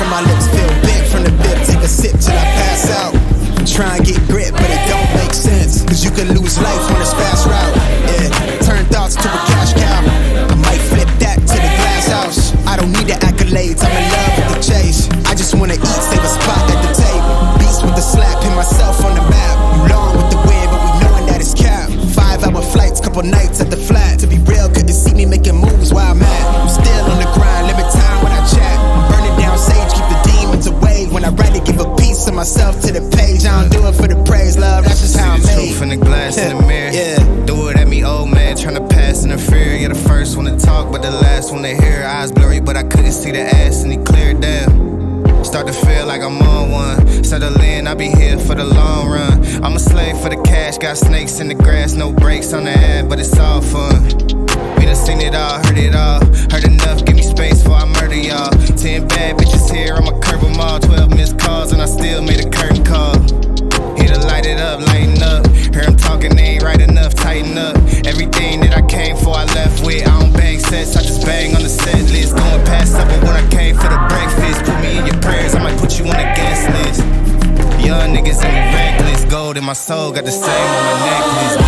and my lips feel big from the bib. Take a sip till I pass out. Try and get grit, but it don't make sense. Cause you can lose life on this fast route. Yeah, turn thoughts to a cash cow. I might flip that to the glass house. I don't need the accolades, I'm in love with the chase. I just wanna eat, save a spot at the table. Beast with the slap, pin myself on the map. You long with the wind, but we knowing that it's cap. 5-hour flights, couple nights at the flat. To be real, couldn't see me making moves while I'm at. I'm still on the grind, limit time when I chat. I'm burning down sage, keep the demons away. When I write it, give a piece of myself to the page. I don't do it for the praise, love, that's just how I'm made. Truth in the glass in the mirror. Yeah. Do it at me, old man, tryna pass in the fear. You're the first one to talk, but the last one to hear. Eyes blurry, but I couldn't see the ass, and he cleared down. Start to feel like I'm on one. Settle in, I'll be here for the long run. I'm a slave for the cash, got snakes in the grass, no brakes on the ad, but it's all fun. We done seen it all, heard it all. Heard enough, give me space before I murder y'all. 10 bad bitches here, I'ma curb them all. 12 missed calls, and I still made a curtain call. Here to light it up, lighten up. Hear him talking, they ain't right enough, tighten up. Everything that I came for, I left with. I don't bang sets, I just bang on the set list. Going past supper when I came for the breakfast. Put me in your prayers, I might put you on the guest list. Young niggas and we reckless. Gold in my soul, got the same on my necklace.